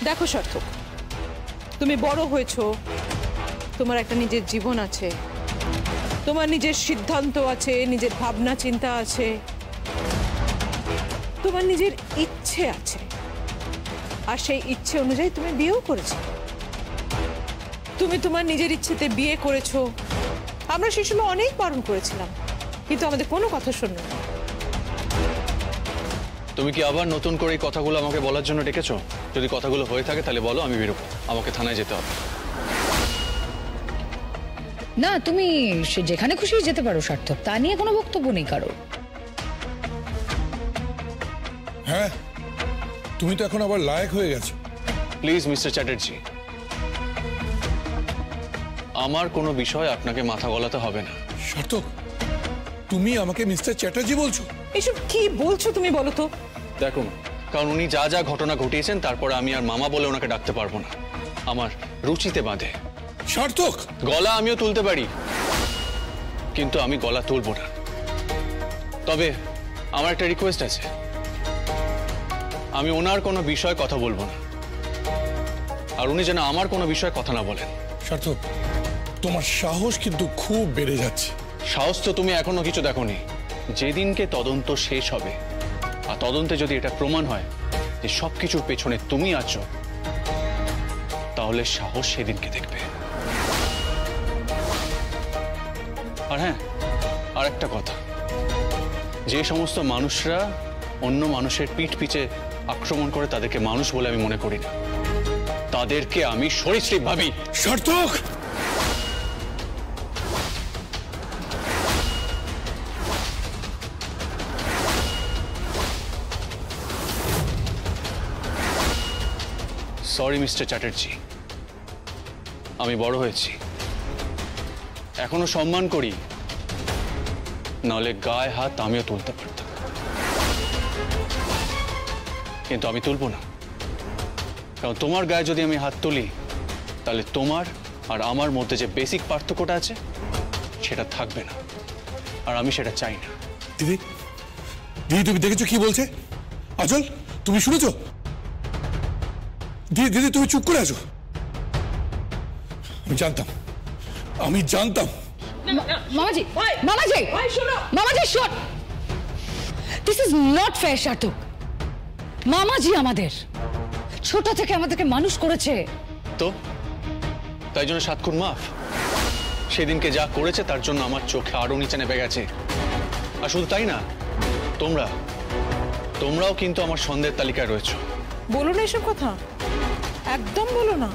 দেখো সার্থক, তুমি বড় হয়েছো, তোমার একটা নিজের জীবন আছে, তোমার নিজের সিদ্ধান্ত আছে, নিজের ভাবনা চিন্তা আছে, তোমার নিজের ইচ্ছে আছে, আর সেই ইচ্ছে অনুযায়ী তুমি বিয়েও করেছো। তুমি তোমার নিজের ইচ্ছেতে বিয়ে করেছো, আমরা সেই সময় অনেক বারণ করেছিলাম, কিন্তু আমাদের কোনো কথা শুনলো না। তুমি কি আবার নতুন করে এই কথাগুলো আমাকে বলার জন্য ডেকেছো? যদি কথাগুলো হয়ে থাকে তাহলে বলো, আমি বেরোবো, আমাকে থানায় যেতে হবে। না, তুমি যেখানে খুশি যেতে পারো সার্থক, তা নিয়ে কোনো বক্তব্য নেই কারো। হ্যাঁ, তুমি তো এখন আবার লায়ক হয়ে গেছো। প্লিজ মিস্টার চ্যাটার্জি, আমার কোনো বিষয় আপনাকে মাথা গলাতে হবে না। সার্থক, তুমি আমাকে মিস্টার চ্যাটার্জি বলছো? এসব কি বলছো তুমি, বলো তো? দেখুন, কারণ উনি যা যা ঘটনা ঘটিয়েছেন তারপরে আমি আর মামা বলে ওনাকে ডাকতে পারবো না, আমার রুচিতে বাঁধে। সার্থক, গলা আমিও তুলতে পারি, কিন্তু আমি গলা তুলবো না। তবে আমার একটা রিকোয়েস্ট আছে, আমি ওনার কোনো বিষয়ে কথা বলবো না, আর উনি যেন আমার কোনো বিষয়ে কথা না বলেন। সার্থক, তোমার সাহস কিন্তু খুব বেড়ে যাচ্ছে। সাহস তো তুমি এখনো কিছু দেখোনি। যেদিনকে তদন্ত শেষ হবে আর তদন্তে যদি এটা প্রমাণ হয় যে সবকিছুর পেছনে তুমি আছো, তাহলে সাহস সেদিনকে দেখবে। আর হ্যাঁ, আর একটা কথা, যে সমস্ত মানুষরা অন্য মানুষের পিঠ পিছে আক্রমণ করে তাদেরকে মানুষ বলে আমি মনে করি না, তাদেরকে আমি সরীসৃপ ভাবি। সার্থক, সরি মিস্টার চ্যাটার্জি, আমি বড় হয়েছি, এখনো সম্মান করি, নাহলে গায়ে হাত আমিও তুলতে পারতাম, কিন্তু আমি তুলব না। কারণ তোমার গায়ে যদি আমি হাত তুলি, তাহলে তোমার আর আমার মধ্যে যে বেসিক পার্থক্যটা আছে সেটা থাকবে না, আর আমি সেটা চাই না। দিদি, দিদি তুমি দেখেছো কি বলছে? আচল, তুমি শুনেছো? দিদি, দিদি তুমি চুপ করে আছো। আমি জানতাম। মামাজি, মামাজি, মামাজি shot. This is not fair Sarthak. মামাজি আমাদের ছোট থেকে আমাদেরকে মানুষ করেছে, তো তাই জন্য 7 খুন মাফ? সেদিনকে যা করেছে তার জন্য আমার চোখে আরো নিচে নেমে গেছে। আর শুধু তাই না, তোমরাও কিন্তু আমার সন্দেহের তালিকায় রয়েছো। বলো না এসব কথা, একদম বলো না।